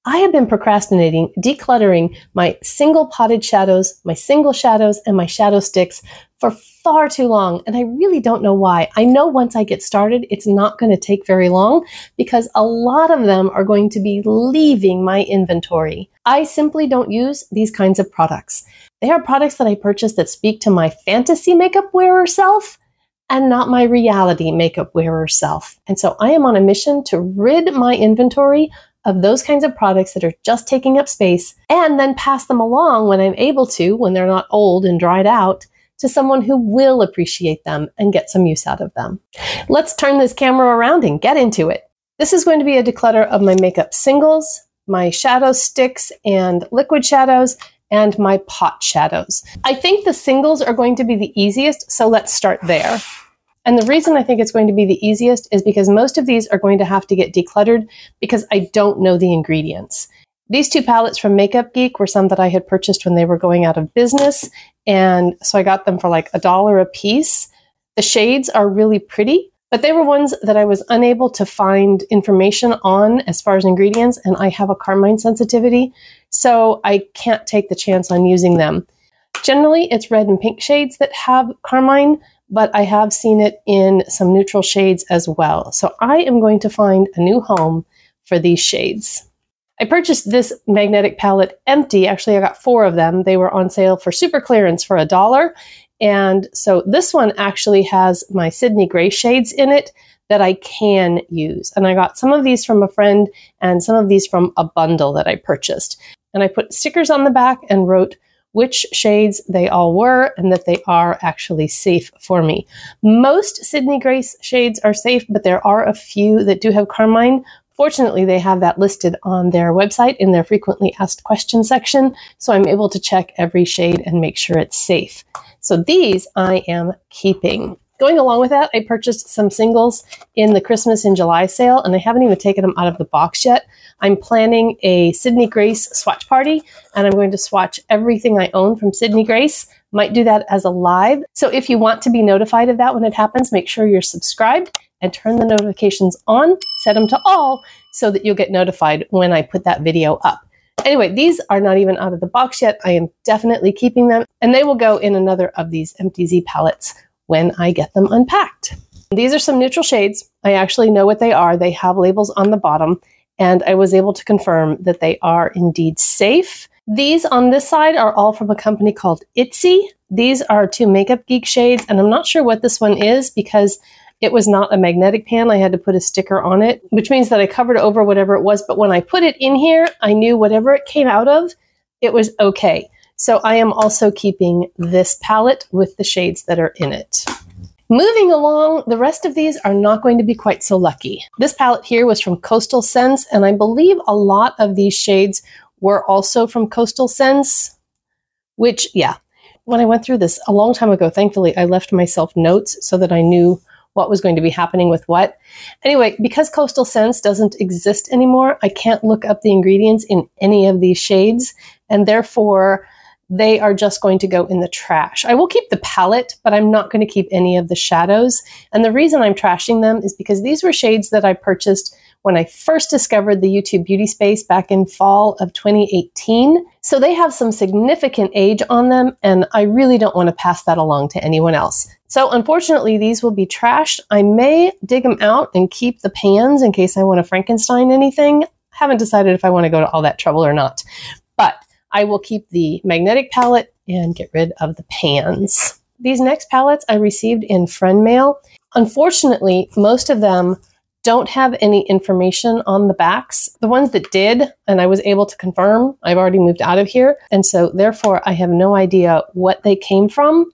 I have been procrastinating decluttering my single potted shadows, my single shadows, and my shadow sticks for far too long, and I really don't know why. I know once I get started, it's not going to take very long because a lot of them are going to be leaving my inventory. I simply don't use these kinds of products. They are products that I purchased that speak to my fantasy makeup wearer self and not my reality makeup wearer self. And so I am on a mission to rid my inventory of those kinds of products that are just taking up space and then pass them along when I'm able to, when they're not old and dried out, to someone who will appreciate them and get some use out of them. Let's turn this camera around and get into it. This is going to be a declutter of my makeup singles, my shadow sticks and liquid shadows, and my pot shadows. I think the singles are going to be the easiest, so let's start there. And the reason I think it's going to be the easiest is because most of these are going to have to get decluttered because I don't know the ingredients. These two palettes from Makeup Geek were some that I had purchased when they were going out of business, and so I got them for like $1 a piece. The shades are really pretty, but they were ones that I was unable to find information on as far as ingredients, and I have a carmine sensitivity, so I can't take the chance on using them. Generally, it's red and pink shades that have carmine, but I have seen it in some neutral shades as well. So I am going to find a new home for these shades. I purchased this magnetic palette empty. Actually, I got 4 of them. They were on sale for super clearance for $1. And so this one actually has my Sydney Gray shades in it that I can use. And I got some of these from a friend and some of these from a bundle that I purchased. And I put stickers on the back and wrote which shades they all were and that they are actually safe for me. Most Sydney Gray shades are safe, but there are a few that do have carmine. Fortunately, they have that listed on their website in their frequently asked questions section, so I'm able to check every shade and make sure it's safe. So these I am keeping. Going along with that, I purchased some singles in the Christmas in July sale, and I haven't even taken them out of the box yet. I'm planning a Sydney Grace swatch party, and I'm going to swatch everything I own from Sydney Grace. Might do that as a live. So if you want to be notified of that when it happens, make sure you're subscribed and turn the notifications on, set them to all, so that you'll get notified when I put that video up. Anyway, these are not even out of the box yet. I am definitely keeping them, and they will go in another of these Empty Z palettes when I get them unpacked. These are some neutral shades. I actually know what they are. They have labels on the bottom, and I was able to confirm that they are indeed safe. These on this side are all from a company called Itsy. These are 2 Makeup Geek shades, and I'm not sure what this one is because it was not a magnetic pan. I had to put a sticker on it, which means that I covered over whatever it was, but when I put it in here, I knew whatever it came out of, it was okay. So I am also keeping this palette with the shades that are in it. Moving along, the rest of these are not going to be quite so lucky. This palette here was from Coastal Scents, and I believe a lot of these shades were also from Coastal Scents, which, yeah, when I went through this a long time ago, thankfully, I left myself notes so that I knew what was going to be happening with what. Anyway, because Coastal Scents doesn't exist anymore, I can't look up the ingredients in any of these shades, and therefore they are just going to go in the trash. I will keep the palette, but I'm not going to keep any of the shadows. And the reason I'm trashing them is because these were shades that I purchased when I first discovered the YouTube beauty space back in fall of 2018. So they have some significant age on them, and I really don't want to pass that along to anyone else. So unfortunately, these will be trashed. I may dig them out and keep the pans in case I want to Frankenstein anything. Haven't decided if I want to go to all that trouble or not. But I will keep the magnetic palette and get rid of the pans. These next palettes I received in friend mail. Unfortunately, most of them don't have any information on the backs. The ones that did, and I was able to confirm, I've already moved out of here. And so therefore, I have no idea what they came from.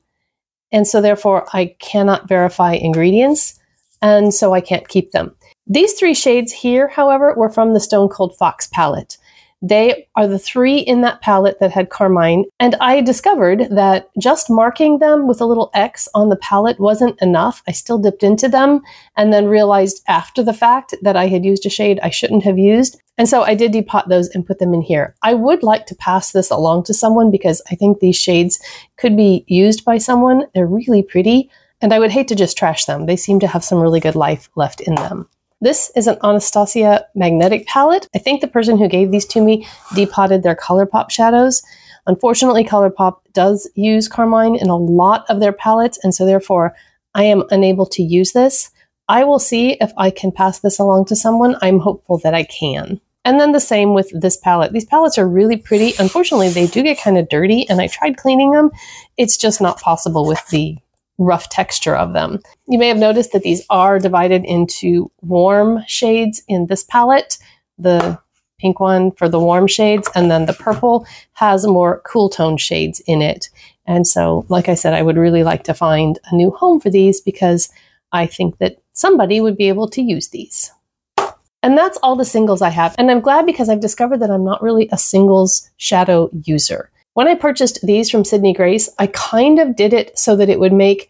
And so therefore, I cannot verify ingredients. And so I can't keep them. These 3 shades here, however, were from the Stone Cold Fox palette. They are the 3 in that palette that had carmine, and I discovered that just marking them with a little X on the palette wasn't enough. I still dipped into them and then realized after the fact that I had used a shade I shouldn't have used, and so I did depot those and put them in here. I would like to pass this along to someone because I think these shades could be used by someone. They're really pretty, and I would hate to just trash them. They seem to have some really good life left in them. This is an Anastasia magnetic palette. I think the person who gave these to me depotted their ColourPop shadows. Unfortunately, ColourPop does use carmine in a lot of their palettes, and so therefore I am unable to use this. I will see if I can pass this along to someone. I'm hopeful that I can. And then the same with this palette. These palettes are really pretty. Unfortunately, they do get kind of dirty, and I tried cleaning them. It's just not possible with the rough texture of them. You may have noticed that these are divided into warm shades in this palette. The pink one for the warm shades, and then the purple has more cool tone shades in it. And so, like I said, I would really like to find a new home for these because I think that somebody would be able to use these. And that's all the singles I have. And I'm glad because I've discovered that I'm not really a singles shadow user. When I purchased these from Sydney Grace, I kind of did it so that it would make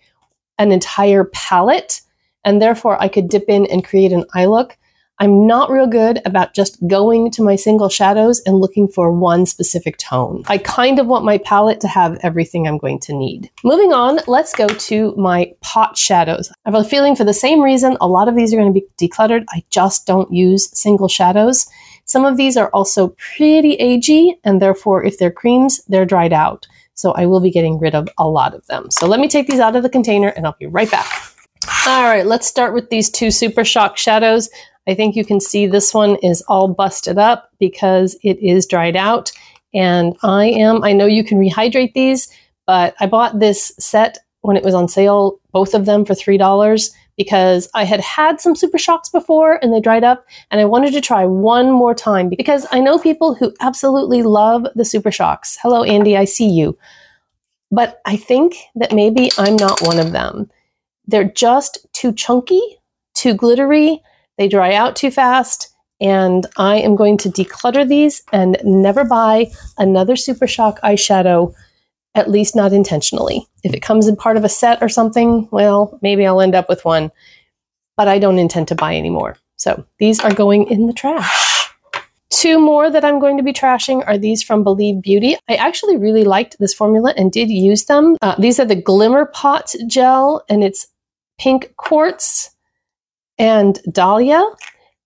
an entire palette, and therefore I could dip in and create an eye look. I'm not real good about just going to my single shadows and looking for one specific tone. I kind of want my palette to have everything I'm going to need. Moving on, let's go to my pot shadows. I have a feeling for the same reason a lot of these are going to be decluttered. I just don't use single shadows. Some of these are also pretty agey, and therefore if they're creams, they're dried out. So I will be getting rid of a lot of them. So let me take these out of the container and I'll be right back. All right, let's start with these two Super Shock shadows. I think you can see this one is all busted up because it is dried out. And I know you can rehydrate these, but I bought this set when it was on sale, both of them for $3, because I had had some Super Shocks before and they dried up, and I wanted to try one more time because I know people who absolutely love the Super Shocks. Hello, Andy, I see you. But I think that maybe I'm not one of them. They're just too chunky, too glittery, they dry out too fast, and I am going to declutter these and never buy another Super Shock eyeshadow, at least not intentionally. If it comes in part of a set or something, well, maybe I'll end up with one, but I don't intend to buy any more. So these are going in the trash. Two more that I'm going to be trashing are these from Believe Beauty. I actually really liked this formula and did use them. These are the Glimmer Pot Gel, and it's pink quartz and dahlia,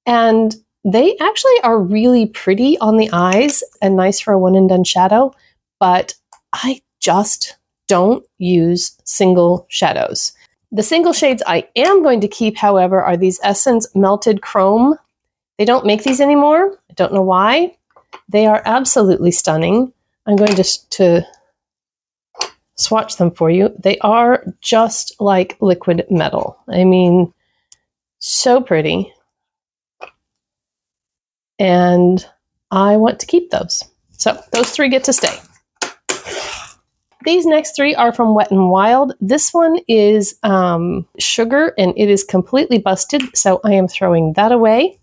and they actually are really pretty on the eyes and nice for a one and done shadow, but I just don't use single shadows. The single shades I am going to keep, however, are these Essence Melted Chrome. They don't make these anymore. I don't know why. They are absolutely stunning. I'm going to swatch them for you. They are just like liquid metal. I mean, so pretty. And I want to keep those. So those three get to stay. These next three are from Wet n Wild. This one is sugar, and it is completely busted, so I am throwing that away.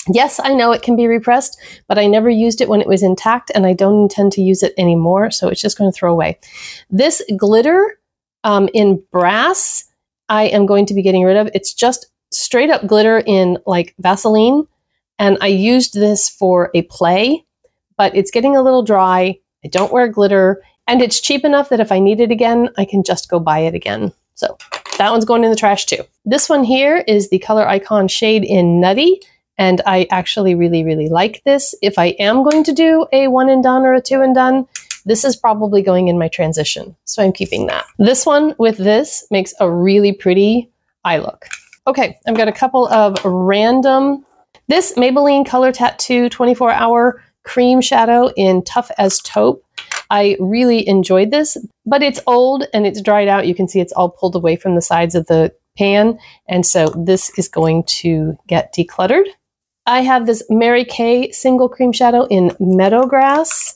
Yes, I know it can be repressed, but I never used it when it was intact, and I don't intend to use it anymore, so it's just going to throw away. This glitter in brass, I am going to be getting rid of. It's just straight up glitter in like Vaseline, and I used this for a play, but it's getting a little dry. I don't wear glitter, and it's cheap enough that if I need it again, I can just go buy it again. So that one's going in the trash too. This one here is the Color Icon shade in Nutty, and I actually really, really like this. If I am going to do a one and done or a two and done, this is probably going in my transition, so I'm keeping that. This one with this makes a really pretty eye look. Okay, I've got a couple of random. This Maybelline Color Tattoo 24-hour cream shadow in Tough as Taupe. I really enjoyed this, but it's old and it's dried out. You can see it's all pulled away from the sides of the pan, and so this is going to get decluttered. I have this Mary Kay single cream shadow in Meadowgrass.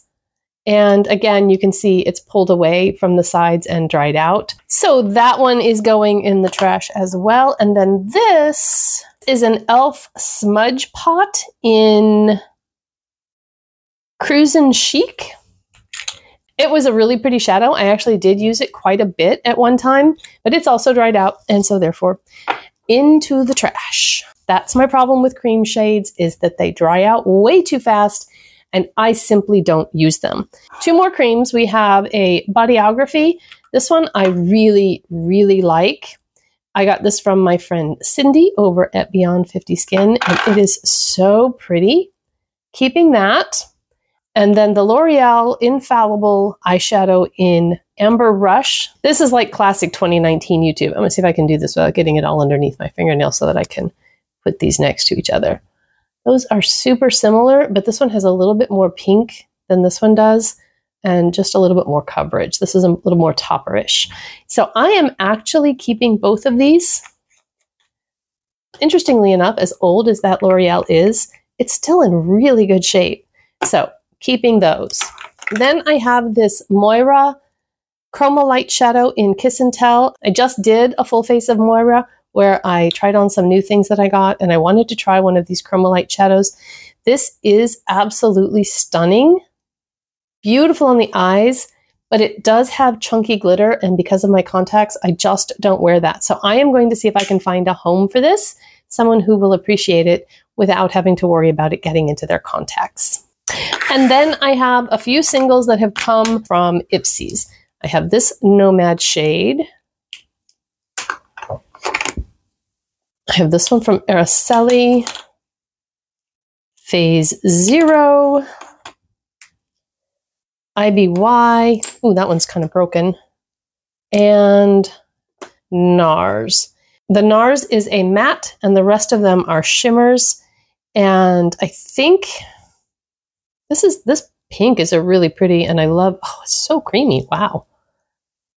And again, you can see it's pulled away from the sides and dried out. So that one is going in the trash as well. And then this is an e.l.f. smudge pot in Cruisin' Chic. It was a really pretty shadow. I actually did use it quite a bit at one time, but it's also dried out. And so therefore, into the trash. That's my problem with cream shades, is that they dry out way too fast, and I simply don't use them. Two more creams. We have a Bodyography. This one I really, really like. I got this from my friend Cindy over at Beyond 50 Skin, and it is so pretty. Keeping that. And then the L'Oreal Infallible Eyeshadow in Amber Rush. This is like classic 2019 YouTube. I'm going to see if I can do this without getting it all underneath my fingernail so that I can put these next to each other. Those are super similar, but this one has a little bit more pink than this one does, and just a little bit more coverage. This is a little more topperish. So I am actually keeping both of these. Interestingly enough, as old as that L'Oreal is, it's still in really good shape. So keeping those. Then I have this Moira Chroma Light Shadow in Kiss and Tell. I just did a full face of Moira where I tried on some new things that I got, and I wanted to try one of these Chroma Light shadows. This is absolutely stunning. Beautiful on the eyes, but it does have chunky glitter, and because of my contacts, I just don't wear that. So I am going to see if I can find a home for this, someone who will appreciate it without having to worry about it getting into their contacts. And then I have a few singles that have come from Ipsy's. I have this Nomad shade. I have this one from Araceli, Phase 0, IBY, ooh, that one's kind of broken, and NARS. The NARS is a matte, and the rest of them are shimmers, and I think this pink is a really pretty, and I love, oh, it's so creamy, wow.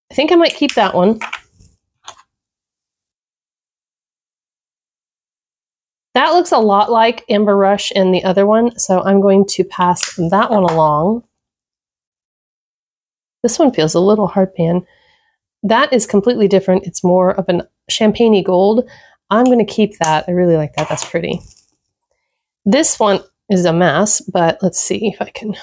I think I might keep that one. That looks a lot like Amber Rush and the other one, so I'm going to pass that one along. This one feels a little hard pan. That is completely different. It's more of a champagne-y gold. I'm going to keep that. I really like that. That's pretty. This one is a mess, but let's see if I can.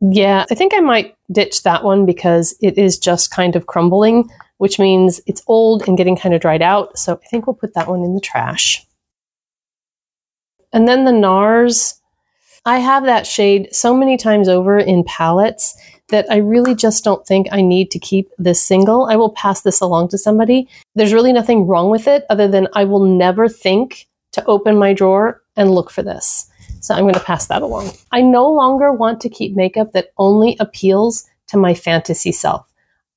Yeah, I think I might ditch that one because it is just kind of crumbling, which means it's old and getting kind of dried out. So I think we'll put that one in the trash. And then the NARS, I have that shade so many times over in palettes that I really just don't think I need to keep this single. I will pass this along to somebody. There's really nothing wrong with it other than I will never think to open my drawer and look for this. So I'm going to pass that along. I no longer want to keep makeup that only appeals to my fantasy self.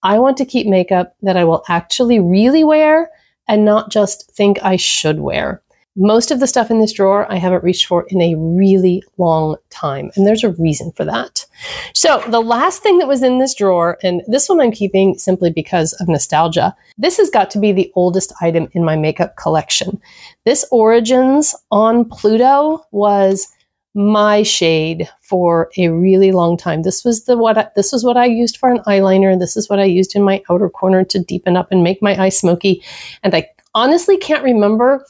I want to keep makeup that I will actually really wear and not just think I should wear. Most of the stuff in this drawer I haven't reached for in a really long time, and there's a reason for that. So the last thing that was in this drawer, and this one I'm keeping simply because of nostalgia, this has got to be the oldest item in my makeup collection. This Origins on Pluto was my shade for a really long time. This was what I used for an eyeliner. This is what I used in my outer corner to deepen up and make my eye smoky. And I honestly can't remember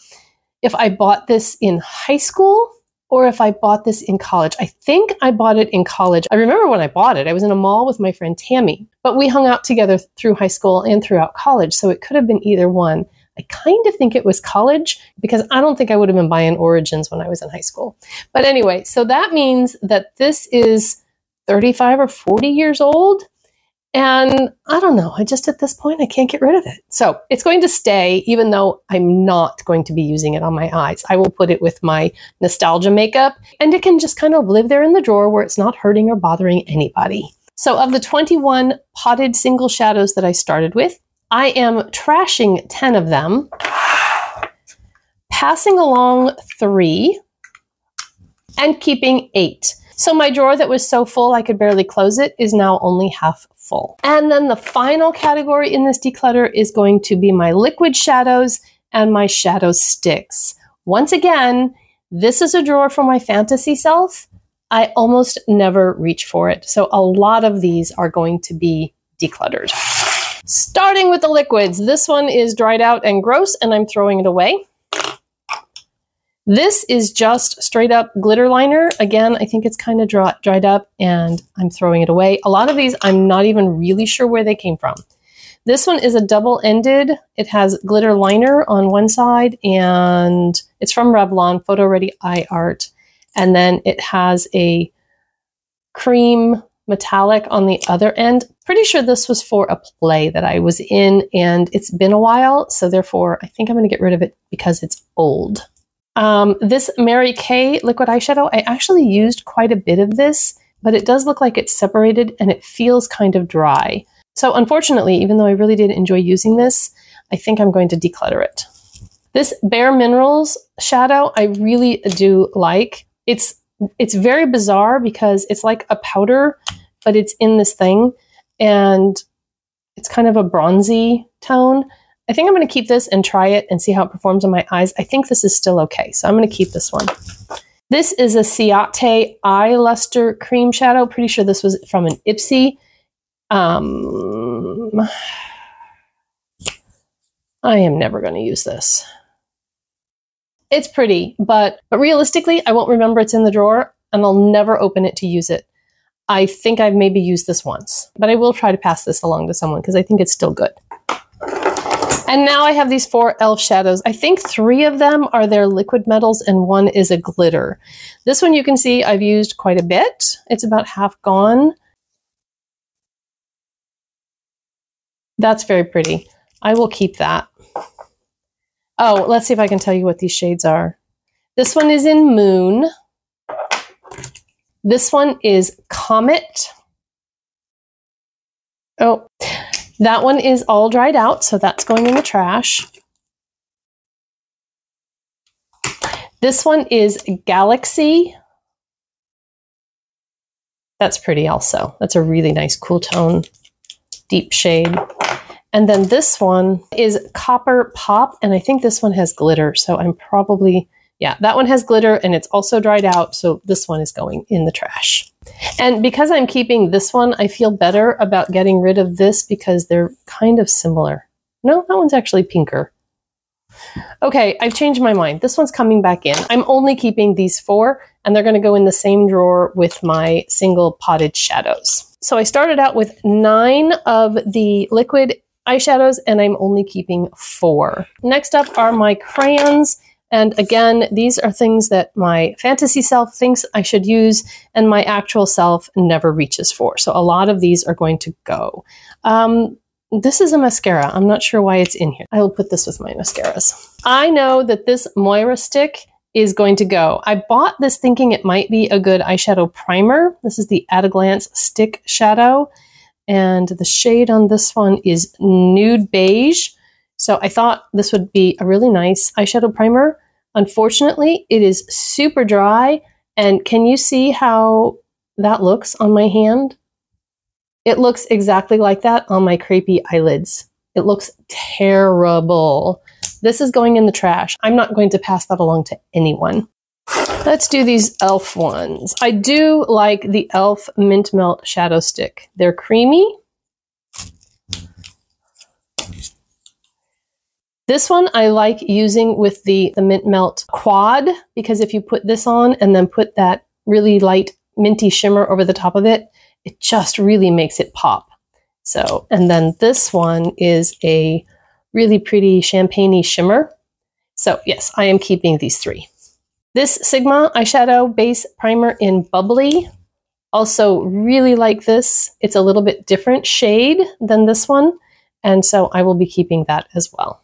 if I bought this in high school or if I bought this in college. I think I bought it in college. I remember when I bought it, I was in a mall with my friend Tammy, but we hung out together through high school and throughout college. So it could have been either one. I kind of think it was college because I don't think I would have been buying Origins when I was in high school. But anyway, so that means that this is 35 or 40 years old. And I don't know, I just at this point, I can't get rid of it. So it's going to stay, even though I'm not going to be using it on my eyes. I will put it with my nostalgia makeup, and it can just kind of live there in the drawer where it's not hurting or bothering anybody. So of the 21 potted single shadows that I started with, I am trashing 10 of them, passing along 3, and keeping 8. So my drawer that was so full I could barely close it is now only half full. And then the final category in this declutter is going to be my liquid shadows and my shadow sticks. Once again, this is a drawer for my fantasy self. I almost never reach for it. So a lot of these are going to be decluttered. Starting with the liquids, this one is dried out and gross and I'm throwing it away. This is just straight up glitter liner. Again, I think it's kind of dried up and I'm throwing it away. A lot of these, I'm not even really sure where they came from. This one is a double-ended. It has glitter liner on one side and it's from Revlon, Photo Ready Eye Art. And then it has a cream metallic on the other end. Pretty sure this was for a play that I was in, and it's been a while, so therefore I think I'm going to get rid of it because it's old. This Mary Kay liquid eyeshadow, I actually used quite a bit of this, but it does look like it's separated and it feels kind of dry. So unfortunately, even though I really did enjoy using this, I think I'm going to declutter it. This Bare Minerals shadow, I really do like. It's very bizarre because it's like a powder, but it's in this thing, and it's kind of a bronzy tone. I think I'm going to keep this and try it and see how it performs on my eyes. I think this is still okay, so I'm going to keep this one. This is a Ciate Eye Luster Cream Shadow. Pretty sure this was from an Ipsy. I am never going to use this. It's pretty, but realistically, I won't remember it's in the drawer, and I'll never open it to use it. I think I've maybe used this once, but I will try to pass this along to someone because I think it's still good. And now I have these 4 e.l.f. shadows. I think 3 of them are their liquid metals and 1 is a glitter. This one you can see I've used quite a bit. It's about half gone. That's very pretty. I will keep that. Oh, let's see if I can tell you what these shades are. This one is in Moon. This one is Comet. Oh, that one is all dried out, so that's going in the trash. This one is Galaxy. That's pretty also. That's a really nice cool tone, deep shade. And then this one is Copper Pop, and I think this one has glitter, so I'm probably, yeah, that one has glitter and it's also dried out, so this one is going in the trash. And because I'm keeping this one, I feel better about getting rid of this because they're kind of similar. No, that one's actually pinker. Okay, I've changed my mind. This one's coming back in. I'm only keeping these 4, and they're going to go in the same drawer with my single potted shadows. So I started out with 9 of the liquid eyeshadows, and I'm only keeping 4. Next up are my crayons. And again, these are things that my fantasy self thinks I should use and my actual self never reaches for. So a lot of these are going to go. This is a mascara. I'm not sure why it's in here. I will put this with my mascaras. I know that this Moira stick is going to go. I bought this thinking it might be a good eyeshadow primer. This is the At a Glance Stick Shadow. And the shade on this one is Nude Beige. So I thought this would be a really nice eyeshadow primer. Unfortunately, it is super dry. And can you see how that looks on my hand? It looks exactly like that on my crepey eyelids. It looks terrible. This is going in the trash. I'm not going to pass that along to anyone. Let's do these e.l.f. ones. I do like the e.l.f. Mint Melt Shadow Stick. They're creamy. This one I like using with the Mint Melt Quad, because if you put this on and then put that really light minty shimmer over the top of it, it just really makes it pop. So, and then this one is a really pretty champagne-y shimmer. So yes, I am keeping these 3. This Sigma eyeshadow base primer in Bubbly. Also really like this. It's a little bit different shade than this one. And so I will be keeping that as well.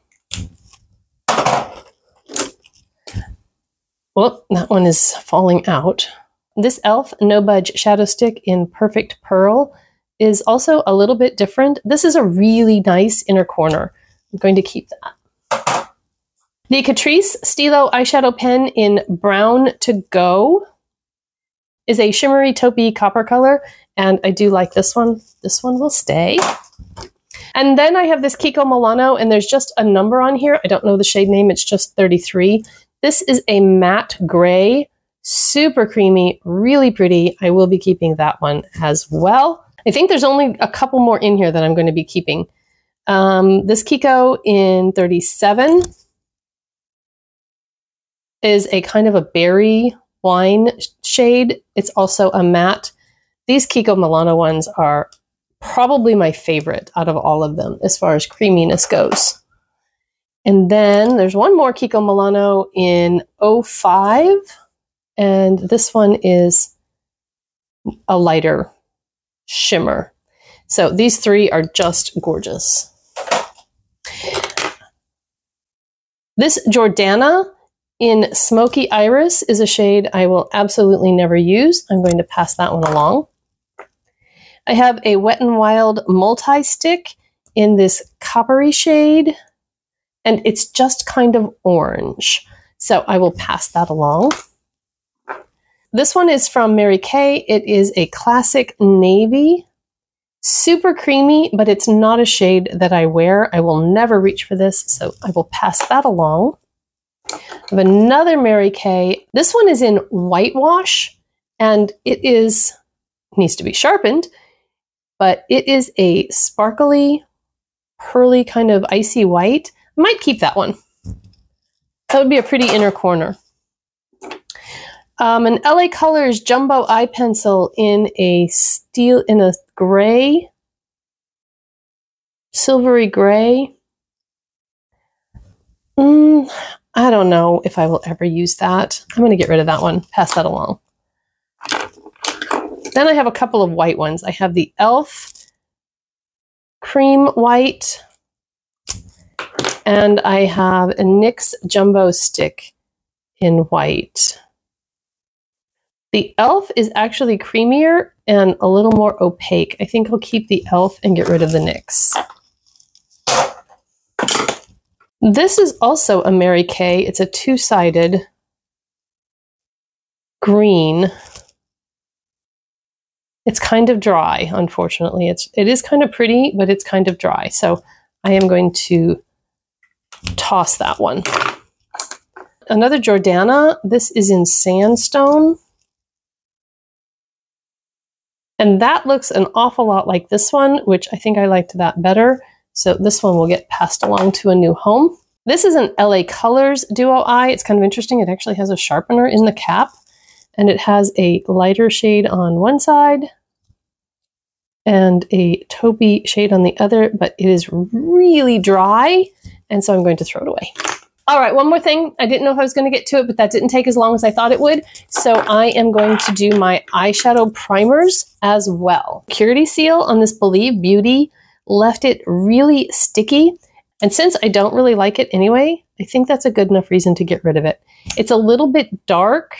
Well, that one is falling out. This e.l.f. No Budge Shadow Stick in Perfect Pearl is also a little bit different. This is a really nice inner corner. I'm going to keep that. The Catrice Stilo Eyeshadow Pen in Brown to Go is a shimmery taupey copper color, and I do like this one. This one will stay. And then I have this Kiko Milano, and there's just a number on here. I don't know the shade name. It's just 33. This is a matte gray, super creamy, really pretty. I will be keeping that one as well. I think there's only a couple more in here that I'm going to be keeping. This Kiko in 37 is a kind of a berry wine shade. It's also a matte. These Kiko Milano ones are probably my favorite out of all of them as far as creaminess goes. And then there's one more Kiko Milano in 05, and this one is a lighter shimmer. So these three are just gorgeous. This Jordana in Smoky Iris is a shade I will absolutely never use. I'm going to pass that one along. I have a Wet n Wild multi-stick in this coppery shade, and it's just kind of orange. So I will pass that along. This one is from Mary Kay. It is a classic navy. Super creamy, but it's not a shade that I wear. I will never reach for this, so I will pass that along. I have another Mary Kay. This one is in whitewash, and it needs to be sharpened, but it is a sparkly, pearly, kind of icy white. I might keep that one. That would be a pretty inner corner. An LA Colors Jumbo Eye Pencil in a gray, silvery gray. I don't know if I will ever use that. I'm going to get rid of that one. Pass that along. Then I have a couple of white ones. I have the e.l.f. Cream White, and I have a NYX Jumbo Stick in white. The e.l.f. is actually creamier and a little more opaque. I think I'll keep the e.l.f. and get rid of the NYX. This is also a Mary Kay. It's a two-sided green. It's kind of dry, unfortunately. It is kind of pretty, but it's kind of dry. So I am going to toss that one. Another Jordana. This is in Sandstone. And that looks an awful lot like this one, which I think I liked that better. So this one will get passed along to a new home. This is an LA Colors Duo Eye. It's kind of interesting. It actually has a sharpener in the cap, and it has a lighter shade on one side and a taupey shade on the other, but it is really dry, and so I'm going to throw it away. All right, one more thing. I didn't know if I was going to get to it, but that didn't take as long as I thought it would. So I am going to do my eyeshadow primers as well. Purity seal on this Believe Beauty left it really sticky. And since I don't really like it anyway, I think that's a good enough reason to get rid of it. It's a little bit dark,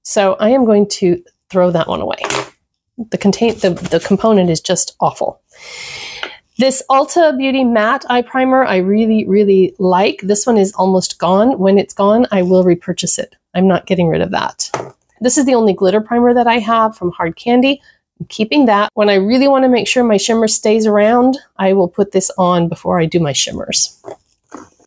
so I am going to throw that one away. The component is just awful. This Ulta Beauty Matte Eye Primer I really, really like. This one is almost gone. When it's gone, I will repurchase it. I'm not getting rid of that. This is the only glitter primer that I have from Hard Candy. I'm keeping that. When I really want to make sure my shimmer stays around, I will put this on before I do my shimmers.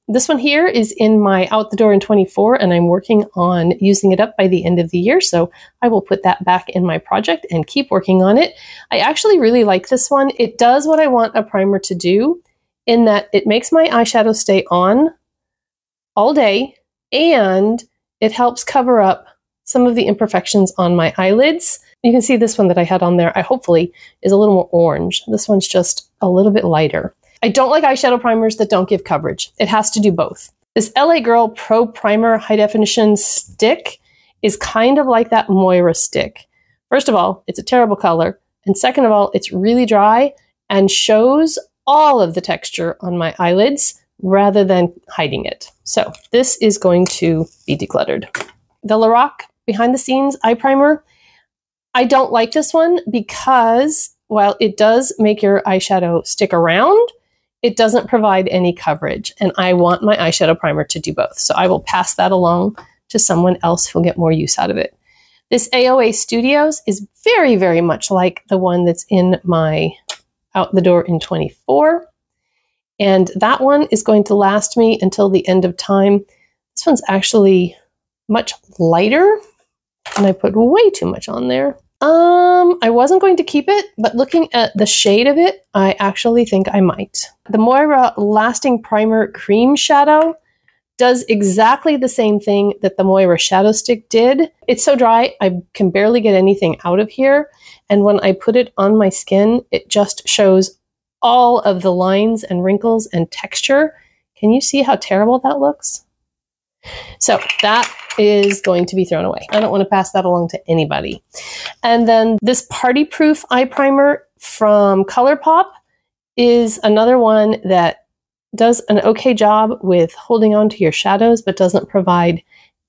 This one here is in my Out the Door in 24, and I'm working on using it up by the end of the year, so I will put that back in my project and keep working on it. I actually really like this one. It does what I want a primer to do, in that it makes my eyeshadow stay on all day, and it helps cover up some of the imperfections on my eyelids. You can see this one that I had on there, hopefully, is a little more orange. This one's just a little bit lighter. I don't like eyeshadow primers that don't give coverage. It has to do both. This LA Girl Pro Primer High Definition Stick is kind of like that Moira stick. First of all, it's a terrible color. And second of all, it's really dry and shows all of the texture on my eyelids rather than hiding it. So this is going to be decluttered. The Lorac Behind the Scenes Eye Primer. I don't like this one because while it does make your eyeshadow stick around, it doesn't provide any coverage, and I want my eyeshadow primer to do both. So I will pass that along to someone else who'll get more use out of it. This AOA Studios is very, very much like the one that's in my Out the Door in 24. And that one is going to last me until the end of time. This one's actually much lighter, and I put way too much on there. I wasn't going to keep it, but looking at the shade of it, I actually think I might. The Moira Lasting Primer Cream Shadow does exactly the same thing that the Moira Shadow Stick did. It's so dry, I can barely get anything out of here. And when I put it on my skin, it just shows all of the lines and wrinkles and texture. Can you see how terrible that looks? So that is going to be thrown away. I don't want to pass that along to anybody. And then this Party Proof eye primer from ColourPop is another one that does an okay job with holding on to your shadows, but doesn't provide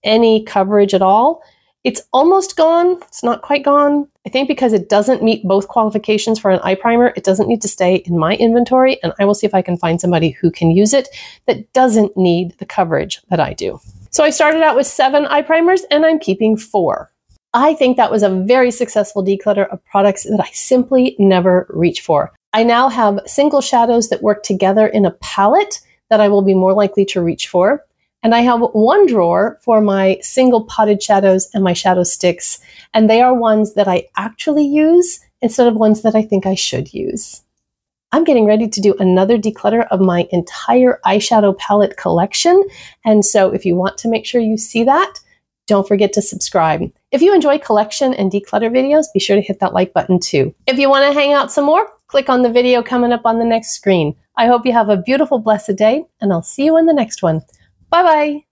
any coverage at all. It's almost gone. It's not quite gone. I think because it doesn't meet both qualifications for an eye primer, it doesn't need to stay in my inventory, and I will see if I can find somebody who can use it that doesn't need the coverage that I do. So I started out with 7 eye primers, and I'm keeping 4. I think that was a very successful declutter of products that I simply never reach for. I now have single shadows that work together in a palette that I will be more likely to reach for. And I have one drawer for my single potted shadows and my shadow sticks. And they are ones that I actually use instead of ones that I think I should use. I'm getting ready to do another declutter of my entire eyeshadow palette collection. And so if you want to make sure you see that, don't forget to subscribe. If you enjoy collection and declutter videos, be sure to hit that like button too. If you want to hang out some more, click on the video coming up on the next screen. I hope you have a beautiful, blessed day, and I'll see you in the next one. Bye-bye.